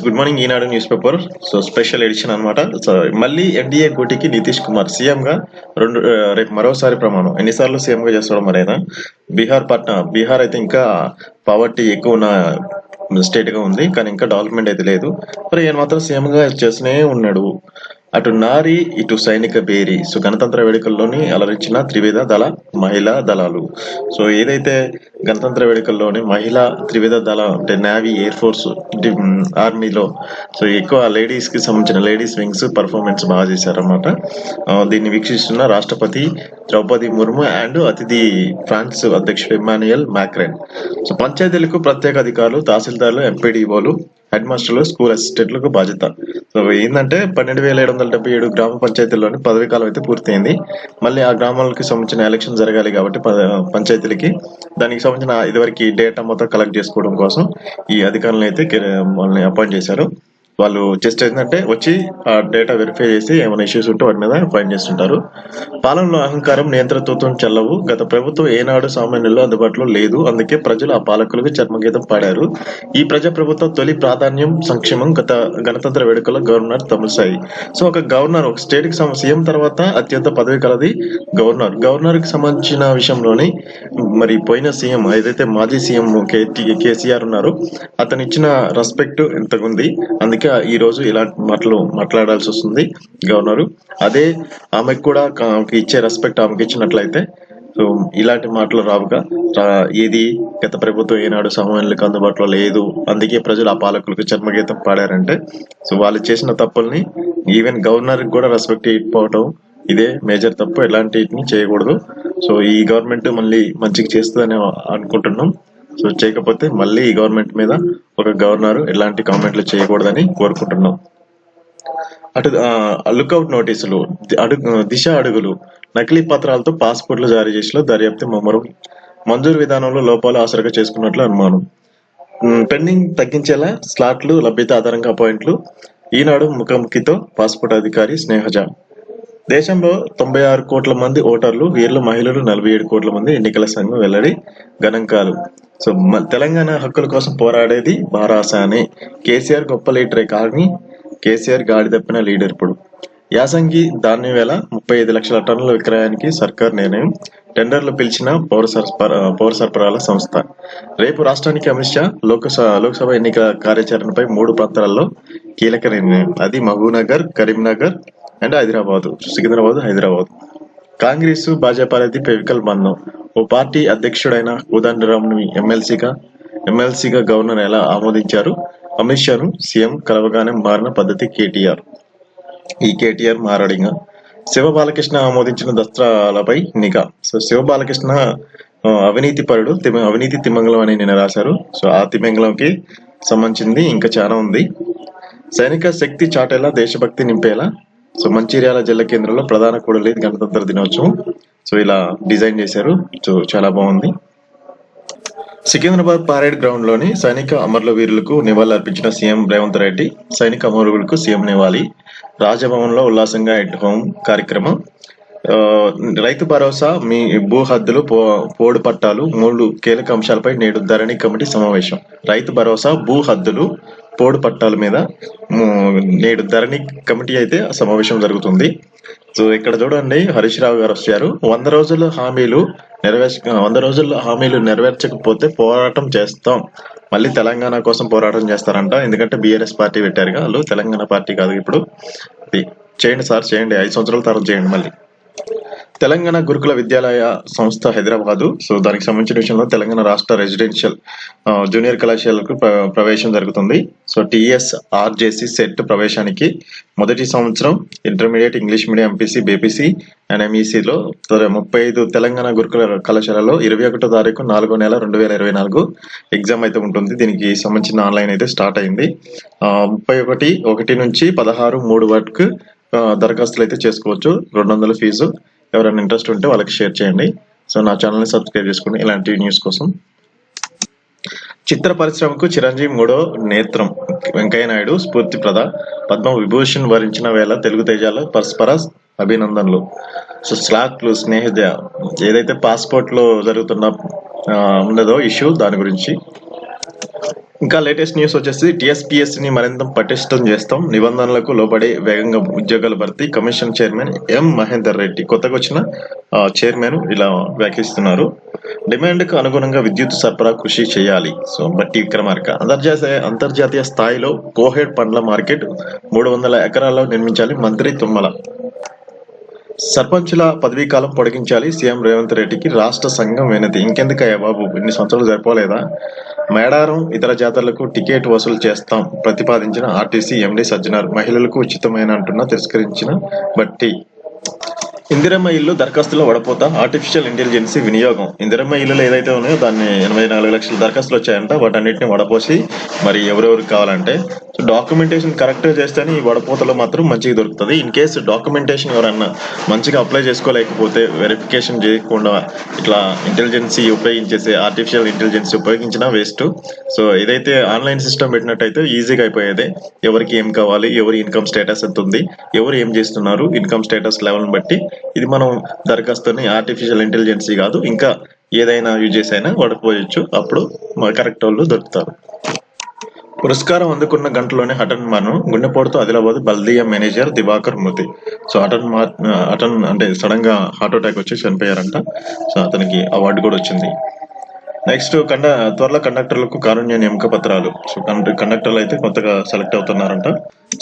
Good morning Eenadu newspaper. So special edition అన్నమాట. So మళ్ళీ NDA గూటికి నితీష్ కుమార్ సీఎం గా రేపు మరోసారి ప్రమాణం. ఎన్నిసార్లు సీఎం గా చేస్తాడో మరి ఆయన. బీహార్ అయితే ఇంకా పావర్టీ ఎక్కువ ఉన్న స్టేట్ గా ఉంది, కానీ ఇంకా డెవలప్మెంట్ అయితే లేదు. మరి ఈయన మాత్రం సీఎం గా చేస్తూనే ఉన్నాడు. అటు నారి ఇటు సైనిక బేరీ. సో గణతంత్ర వేడుకల్లోని అలరించిన త్రివిధ దళ మహిళా దళాలు. సో ఏదైతే గణతంత్ర వేడుకల్లోని మహిళా త్రివిధ దళ అంటే నేవీ, ఎయిర్ ఫోర్స్, ఆర్మీలో సో ఎక్కువ లేడీస్ కి సంబంధించిన లేడీస్ వింగ్స్ పర్ఫార్మెన్స్ బాగా చేశారన్నమాట. దీన్ని వీక్షిస్తున్న రాష్ట్రపతి ద్రౌపది ముర్ము అండ్ అతిథి ఫ్రాన్స్ అధ్యక్షుడు ఇమాన్యుయల్ మ్యాక్రెన్. సో పంచాయతీలకు ప్రత్యేక అధికారులు, తహసీల్దార్లు, ఎంపీడీఓలు, హెడ్ మాస్టర్లు, స్కూల్ అసిస్టెంట్లకు బాధ్యత. సో ఏంటంటే 12,777 గ్రామ పంచాయతీల్లోని పదవీ కాలం అయితే పూర్తయింది. మళ్ళీ ఆ గ్రామాలకు సంబంధించిన ఎలక్షన్ జరగాలి కాబట్టి పంచాయతీలకి దానికి సంబంధించిన ఇదివరకు డేటా మొత్తం కలెక్ట్ చేసుకోవడం కోసం ఈ అధికారులను అయితే వాళ్ళని అపాయింట్ చేశారు. వాళ్ళు జస్ట్ ఏంటంటే వచ్చి ఆ డేటా వెరిఫై చేసి ఏమైనా ఇష్యూస్ ఉంటే వాటి మీద ఫైన్ చేస్తుంటారు. పాలనలో అహంకారం, నియంత్రణతో చెల్లవు. గత ప్రభుత్వం ఏనాడు సామాన్యుల్లో అందుబాటులో లేదు, అందుకే ప్రజలు ఆ పాలకులకు చర్మగీతం పాడారు. ఈ ప్రజా ప్రభుత్వం తొలి ప్రాధాన్యం సంక్షేమం. గణతంత్ర వేడుకల్లో గవర్నర్ తమిళసాయి. సో ఒక గవర్నర్, ఒక స్టేట్ కి సీఎం తర్వాత అత్యంత పదవి కలది గవర్నర్ కి సంబంధించిన విషయంలోని మరి పోయిన సీఎం ఏదైతే మాజీ సీఎం కేసీఆర్ ఉన్నారు, అతను ఇచ్చిన రెస్పెక్ట్ ఇంతకుంది. అందుకే ఈ రోజు ఇలాంటి మాటలు మాట్లాడాల్సి వస్తుంది గవర్నరు. అదే ఆమెకు కూడా ఇచ్చే రెస్పెక్ట్ ఆమెకి ఇచ్చినట్లయితే సో ఇలాంటి మాటలు రావుగా. ఏది గత ప్రభుత్వం ఏనాడు సామాన్యులకు అందుబాటులో లేదు, అందుకే ప్రజలు ఆ పాలకులకు చర్మగీతం పాడారంటే సో వాళ్ళు చేసిన తప్పుల్ని ఈవెన్ గవర్నర్ కూడా రెస్పెక్ట్ ఇవ్వకపోవటం ఇదే మేజర్ తప్పు. ఎలాంటిని చేయకూడదు. సో ఈ గవర్నమెంట్ మళ్ళీ మంచిగా చేస్తుందని అనుకుంటున్నాం. సో చేయకపోతే మళ్ళీ ఈ గవర్నమెంట్ మీద ఒక గవర్నర్ ఎలాంటి కామెంట్లు చేయకూడదని కోరుకుంటున్నాం. అటు లుకౌట్ నోటీసులు, దిశ అడుగులు, నకిలీ పత్రాలతో పాస్పోర్ట్లు జారీ చేసిన దర్యాప్తు ముమ్మరం. మంజూరు విధానంలో లోపాలు ఆసరగా చేసుకున్నట్లు అనుమానం. పెండింగ్ తగ్గించేలా స్లాట్లు, లభ్యత ఆధారంగా అపాయింట్లు. ఈనాడు ముఖాముఖితో పాస్పోర్ట్ అధికారి స్నేహజ. దేశంలో 96 కోట్ల మంది ఓటర్లు, వీరిలో మహిళలు 47 కోట్ల మంది. ఎన్నికల సంఘం వెల్లడి గణాంకాలు. సో తెలంగాణ హక్కుల కోసం పోరాడేది బారాసానే. కేసీఆర్ గొప్ప లీడరే కానీ కేసీఆర్ గాడి తప్పిన లీడర్. ఇప్పుడు యాసంగి ధాన్యం వేల 35 లక్షల టన్నుల విక్రయానికి సర్కార్ నిర్ణయం. టెండర్లు పిలిచిన పౌర సరఫరాల సంస్థ. రేపు రాష్ట్రానికి అమిత్ షా. లోక్సభ ఎన్నికల కార్యాచరణపై 3 ప్రాంతాలలో కీలక నిర్ణయం. అది మహబూబ్నగర్, కరీంనగర్ అండ్ సికింద్రాబాద్, హైదరాబాద్. కాంగ్రెస్ భాజపాలది ఫెవికల్ బంధం. ఓ పార్టీ అధ్యక్షుడైన కోదండరాంను ఎమ్మెల్సీగా గవర్నర్ ఎలా ఆమోదించారు? అమిత్ షాను సీఎం కలవగానే మారిన పద్ధతి కేటీఆర్. ఈ కేటీఆర్ మారడింగా. శివబాలకృష్ణ ఆమోదించిన దస్త్రాలపై నిఘా. సో శివబాలకృష్ణ అవినీతి పరుడు, అవినీతి తిమంగళం అని నిన్న రాశారు. సో ఆ తిమంగళంకి సంబంధించింది ఇంకా చాలా ఉంది. సైనిక శక్తి చాటేలా, దేశభక్తి నింపేలా. సో మంచిర్యాల జిల్లా కేంద్రంలో ప్రధాన కూడలి గణతంత్ర దినోత్సవం. సో ఇలా డిజైన్ చేశారు. సో చాలా బాగుంది. సికింద్రాబాద్ పరేడ్ గ్రౌండ్ లోని సైనిక అమరుల వీరులకు నివాళులర్పించిన సీఎం రేవంత్ రెడ్డి. సైనిక అమరులకు సీఎం నివాళి. రాజభవన్ లో ఉల్లాసంగా ఎట్ హోమ్ కార్యక్రమం. రైతు భరోసా, మీ భూ హద్దులు, పోడు పట్టాలు 3 కీలక అంశాలపై నేడు ధరణి కమిటీ సమావేశం. రైతు భరోసా, భూ హద్దులు, పోడు పట్టాల మీద నేడు ధరణి కమిటీ అయితే సమావేశం జరుగుతుంది. సో ఇక్కడ చూడండి, హరీష్ రావు గారు వచ్చారు. 100 రోజుల్లో హామీలు నెరవేర్చకపోతే పోరాటం చేస్తాం. మళ్ళీ తెలంగాణ కోసం పోరాటం చేస్తారంట. ఎందుకంటే బీఆర్ఎస్ పార్టీ పెట్టారుగా, వాళ్ళు తెలంగాణ పార్టీ కాదు. ఇప్పుడు చేయండి సార్, చేయండి. 5 సంవత్సరాల తర్వాత చేయండి. మళ్ళీ తెలంగాణ గురుకుల విద్యాలయ సంస్థ హైదరాబాదు. సో దానికి సంబంధించిన విషయంలో తెలంగాణ రాష్ట్ర రెసిడెన్షియల్ జూనియర్ కళాశాలకు ప్రవేశం జరుగుతుంది. సో టిఎస్ ఆర్జేసి సెట్ ప్రవేశానికి మొదటి సంవత్సరం intermediate English medium MPC, BPC and ఎంఈసీలో 35 తెలంగాణ గురుకుల కళాశాలలో 21వ తారీఖు 4వ నెల 2024 ఎగ్జామ్ అయితే ఉంటుంది. దీనికి సంబంధించిన ఆన్లైన్ అయితే స్టార్ట్ అయింది. 31 నుంచి 16/3 వరకు దరఖాస్తులు అయితే చేసుకోవచ్చు. 200 ఫీజు. ఎవరైనా ఇంట్రెస్ట్ ఉంటే వాళ్ళకి షేర్ చేయండి. సో నా ఛానల్ని సబ్స్క్రైబ్ చేసుకోండి ఇలాంటి న్యూస్ కోసం. చిత్ర పరిశ్రమకు చిరంజీవి 3వ నేత్రం. వెంకయ్య నాయుడు స్ఫూర్తి ప్రద. పద్మ విభూషణ్ వరించిన వేళ తెలుగు తేజాల్లో పరస్పర అభినందనలు. సో స్లాట్లు, స్నేహిత ఏదైతే పాస్పోర్ట్ లో జరుగుతున్న ఉన్నదో ఇష్యూ, దాని గురించి ఇంకా లేటెస్ట్ న్యూస్ వచ్చేసి టీఎస్పీఎస్సీని మరింత పటిష్టం చేస్తాం, నిబంధనలకు లోబడి వేగంగా ఉద్యోగాల భర్తీ. Commission chairman M Mahender Reddy కొత్తగా వచ్చిన చైర్మన్ ఇలా వ్యాఖ్యానిస్తున్నారు. డిమాండ్కు అనుగుణంగా విద్యుత్ సరఫరా కృషి చేయాలి. సో బట్టి విక్రమార్క అంతర్జాతీయ స్థాయిలో కోహెడ్ పండ్ల మార్కెట్ 300 ఎకరాల్లో నిర్మించాలి. మంత్రి తుమ్మల. సర్పంచుల పదవీ కాలం పొడిగించాలి. సీఎం రేవంత్ రెడ్డికి రాష్ట్ర సంఘం వినతి. ఇంకెందుకయ్యా బాబు, ఇన్ని సంవత్సరాలు సరిపోలేదా? మేడారం ఇతర జాతరలకు టికెట్ వసూలు చేస్తాం ప్రతిపాదించిన ఆర్టీసీ ఎండీ సజ్జనార్. మహిళలకు ఉచితమైన అంటున్నా తిరస్కరించిన బట్టి. ఇందిరమ్మ ఇల్లు దరఖాస్తులో వడపోత. ఆర్టిఫిషియల్ ఇంటెలిజెన్సీ వినియోగం. ఇందిరమ్మ ఇల్లులు ఏదైతే ఉన్నాయో దాన్ని 84 లక్షల దరఖాస్తులు వచ్చాయంట. వాటన్నిటిని వడపోసి మరి ఎవరెవరికి కావాలంటే డాక్యుమెంటేషన్ కరెక్ట్ గా చేస్తేనే ఈ వడపోతలో మాత్రం మంచిగా దొరుకుతుంది. ఇన్ కేసు డాక్యుమెంటేషన్ ఎవరన్నా మంచిగా అప్లై చేసుకోలేకపోతే, వెరిఫికేషన్ చేయకుండా ఇట్లా ఇంటెలిజెన్సీ ఉపయోగించేసి ఆర్టిఫిషియల్ ఇంటెలిజెన్సీ ఉపయోగించినా వేస్ట్. సో ఏదైతే ఆన్లైన్ సిస్టమ్ పెట్టినట్టయితే ఈజీగా అయిపోయేదే. ఎవరికి ఏం కావాలి, ఎవరి ఇన్కమ్ స్టేటస్ ఎంత ఉంది, ఎవరు ఏం చేస్తున్నారు, ఇన్కమ్ స్టేటస్ లెవెల్ బట్టి ఇది మనం దరఖాస్తుని ఆర్టిఫిషియల్ ఇంటెలిజెన్సీ కాదు ఇంకా ఏదైనా యూజ్ చేసి అయినా వాడుకోవచ్చు. అప్పుడు కరెక్ట్ వాళ్ళు దొరుకుతారు. పురస్కారం అందుకున్న గంటలోనే హఠన్ మరణం. గుండెపోటుతో ఆదిలాబాద్ బల్దియా మేనేజర్ దివాకర్ మృతి. సో హఠన్ అంటే సడన్ గా హార్ట్ అటాక్ వచ్చి చనిపోయారంట. సో అతనికి అవార్డు కూడా వచ్చింది. నెక్స్ట్ త్వరలో కండక్టర్లకు కారుణ్య నియామక పత్రాలు. సో కండక్టర్లు అయితే కొత్తగా సెలెక్ట్ అవుతున్నారంట.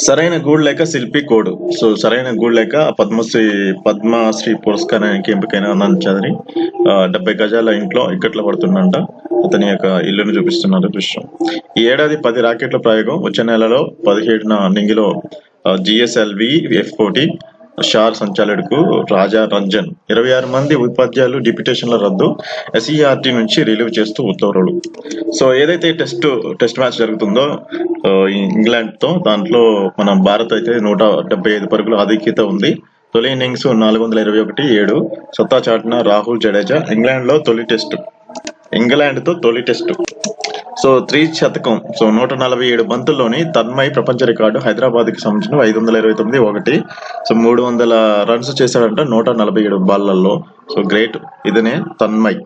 సరైన గూడు లేక శిల్పి కోడు. సో సరైన గూడు లేక పద్మశ్రీ పురస్కారానికి ఎంపికైన ఆనంద్ చౌదరి 70 గజాల ఇంట్లో ఇక్కట్లో పడుతుందంట. అతని యొక్క ఇల్లును చూపిస్తున్నారు దృశ్యం. ఈ ఏడాది 10 రాకెట్ల ప్రయోగం. వచ్చే నెలలో 17న నింగిలో జిఎస్ఎల్వి F-14 షార్ సంచాలకుడు రాజా రంజన్. 26 మంది ఉపాధ్యాయులు డిప్యూటేషన్ల రద్దు. ఎస్ఈఆర్టీ నుంచి రిలీవ్ చేస్తూ ఉత్తర్వులు. సో ఏదైతే టెస్ట్ మ్యాచ్ జరుగుతుందో ఇంగ్లాండ్ తో, దాంట్లో మన భారత్ అయితే 175 పరుగుల ఆధిక్యత ఉంది. తొలి ఇన్నింగ్స్ 421, 7 సత్తా చాటిన రాహుల్ జడేజా. ఇంగ్లాండ్ తో తొలి టెస్టు. సో 3 శతకం. సో 147 బంతుల్లోని తన్మయ్ ప్రపంచ రికార్డు. హైదరాబాద్ కి సంబంధించిన 529, 1. సో 300 రన్స్ చేశాడంట 147 బాళ్లలో. So great. ఇదనే తన్మయ్,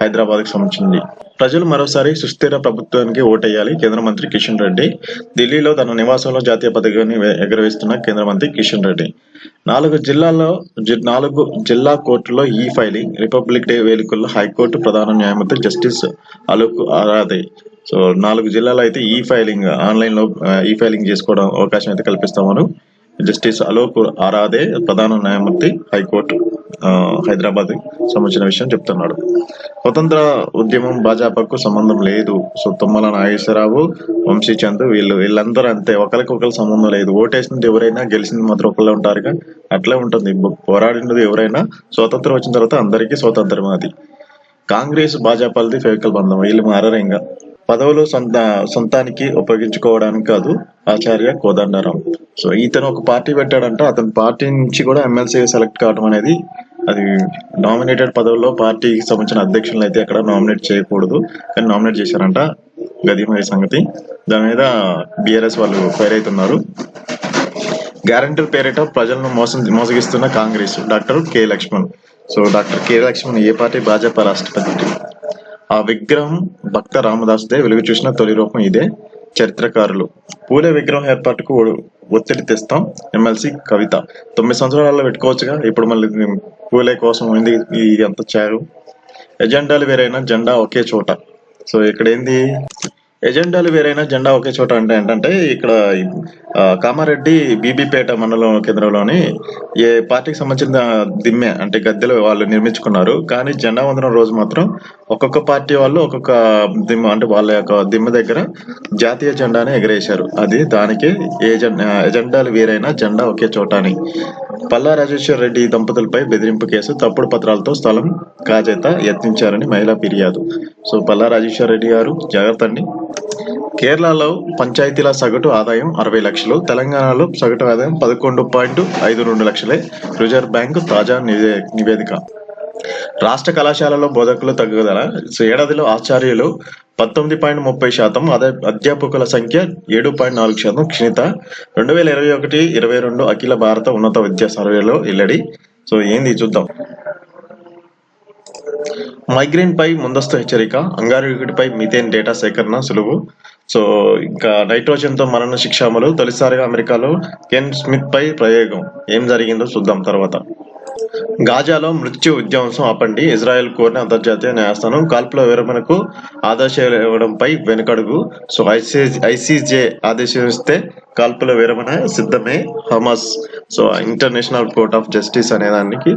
హైదరాబాద్ కి సంబంధించింది. ప్రజలు మరోసారి సుస్థిర ప్రభుత్వానికి ఓటేయాలి. కేంద్ర మంత్రి కిషన్ రెడ్డి. ఢిల్లీలో తన నివాసంలో జాతీయ పతాకాన్ని ఎగురవేస్తున్న కేంద్ర మంత్రి కిషన్ రెడ్డి. 4 జిల్లా కోర్టులో ఈ ఫైలింగ్. రిపబ్లిక్ డే వేడుకల్లో హైకోర్టు ప్రధాన న్యాయమూర్తి జస్టిస్ అలోక్ ఆరాధే. సో 4 జిల్లాలో అయితే ఈ ఫైలింగ్ ఆన్లైన్ లో ఈ ఫైలింగ్ చేసుకోవడం అవకాశం అయితే కల్పిస్తామని జస్టిస్ అలోక్ ఆరాధే ప్రధాన న్యాయమూర్తి హైకోర్టు హైదరాబాద్ సంబంధించిన విషయం చెప్తున్నాడు. స్వతంత్ర ఉద్యమం భాజపాకు సంబంధం లేదు. సో తుమ్మల నాగేశ్వరరావు, వంశీచంద్ వీళ్ళందరూ అంతే, ఒకరికొకరు సంబంధం లేదు. ఓటేసింది ఎవరైనా గెలిచింది మాత్రం ఒకళ్ళే ఉంటారుగా, అట్లే ఉంటుంది. పోరాడినది ఎవరైనా స్వతంత్రం వచ్చిన తర్వాత అందరికీ స్వతంత్రం. అది కాంగ్రెస్ భాజపాలది ఫేకల్ బంధం. వీళ్ళు మారరు. ఇంకా పదవులు సొంతానికి ఉపయోగించుకోవడానికి కాదు. ఆచార్య కోదండరాం. సో ఇతను ఒక పార్టీ పెట్టాడంట. అతని పార్టీ నుంచి కూడా ఎమ్మెల్సీ సెలెక్ట్ కావడం అనేది, అది నామినేటెడ్ పదవుల్లో పార్టీకి సంబంధించిన అధ్యక్షులను అయితే అక్కడ నామినేట్ చేయకూడదు, కానీ నామినేట్ చేశారంట. గదిమయ సంగతి. దాని మీద బీఆర్ఎస్ వాళ్ళు ఫైర్ అవుతున్నారు. గ్యారంటీ పేరిట ప్రజలను మోసగిస్తున్న Congress. Doctor K Laxman. So doctor K Laxman ఏ పార్టీ? భాజపా రాష్ట్రపతి. ఆ విగ్రహం భక్త రామదాసుదే. వెలుగు చూసిన తొలి రూపం ఇదే. చరిత్రకారులు. పూలే విగ్రహం ఏర్పాటుకు ఒత్తిడి తెస్తాం. ఎమ్మెల్సీ కవిత. 9 సంవత్సరాలలో పెట్టుకోవచ్చుగా, ఇప్పుడు మళ్ళీ పూలే కోసం ఏంది ఈ అంత చారు? ఎజెండాలు వేరైనా జెండా ఒకే చోట. సో ఇక్కడ ఏంది ఎజెండాలు వేరైనా జెండా ఒకే చోట అంటే ఏంటంటే, ఇక్కడ కామారెడ్డి బీబీపేట మండలం కేంద్రంలోని ఏ పార్టీకి సంబంధించిన దిమ్మె అంటే గద్దెలు వాళ్ళు నిర్మించుకున్నారు. కానీ జెండా వందనం రోజు మాత్రం ఒక్కొక్క పార్టీ వాళ్ళు ఒక్కొక్క దిమ్మ అంటే వాళ్ళ యొక్క దిమ్మ దగ్గర జాతీయ జెండాని ఎగరేశారు. అది దానికి ఎజెండాలు వేరైనా జెండా ఒకే చోట అని. పల్లా రాజేశ్వర్ రెడ్డి దంపతులపై బెదిరింపు కేసు. తప్పుడు పత్రాలతో స్థలం కాజేత యత్నించారని మహిళా ఫిర్యాదు. సో పల్లా రాజేశ్వర్ రెడ్డి గారు జాగ్రత్త అండి. కేరళలో పంచాయతీల సగటు ఆదాయం 60 లక్షలు. తెలంగాణలో సగటు ఆదాయం 11.52 లక్షలే. రిజర్వ్ బ్యాంకు తాజా నివేదిక. రాష్ట్ర కళాశాలలో బోధకులు తగ్గుదల. ఏడాదిలో ఆచార్యులు 19.30%. అధ్యాపకుల సంఖ్య 7.4% క్షీణత. 2021-22 అఖిల భారత ఉన్నత విద్యా సర్వేలో వెల్లడి. సో ఏంది చూద్దాం. మైగ్రేన్ పై ముందస్తు హెచ్చరిక. అంగారకుడిపై మిథేన్ డేటా సేకరణ సులువు. సో ఇంకా నైట్రోజన్ తో మరణ శిక్ష అమలు, తొలిసారిగా అమెరికాలో కెన్ స్మిత్ పై ప్రయోగం. ఏం జరిగిందో చూద్దాం తర్వాత. గాజాలో మృత్యు విధ్వంసం ఆపండి, ఇజ్రాయెల్ కోరిన అంతర్జాతీయ న్యాయస్థానం. కాల్పుల విరమణకు ఆదేశాలు ఇవ్వడంపై వెనుకడుగు. సో ఐసీజే ఆదేశిస్తే కాల్పుల విరమణ సిద్ధమే Hamas. So international court of justice అనే దానికి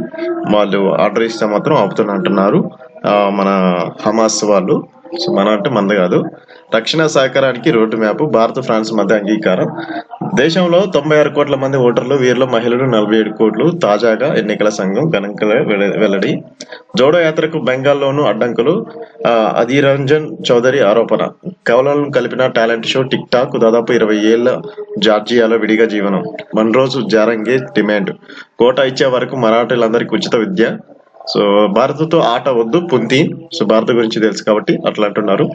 వాళ్ళు ఆర్డర్ ఇస్తే మాత్రం ఆపుతున్నట్టున్నారు మన హమాస్ వాళ్ళు. సో మన అంటే మంది కాదు. రక్షణ సహకారానికి రోడ్డు మ్యాప్, భారత్ ఫ్రాన్స్ మధ్య అంగీకారం. దేశంలో 96 కోట్ల మంది ఓటర్లు, వీరిలో మహిళలు 47 కోట్లు. తాజాగా ఎన్నికల సంఘం గణాంకాల వెల్లడి. జోడో యాత్రకు బెంగాల్లోనూ అడ్డంకులు, అధీర్ రంజన్ చౌదరి ఆరోపణ. కవలలను కలిపిన టాలెంట్ షో టిక్ టాక్, దాదాపు 20 ఏళ్ల జార్జియాలో విడిగా జీవనం. మనరోజు జారంగే డిమాండ్, కోటా ఇచ్చే వరకు మరాఠీలందరికీ ఉచిత విద్య. సో భారత్తో ఆట వద్దు పుంతి. సో భారత్ గురించి తెలుసు కాబట్టి అట్లా అంటున్నారు.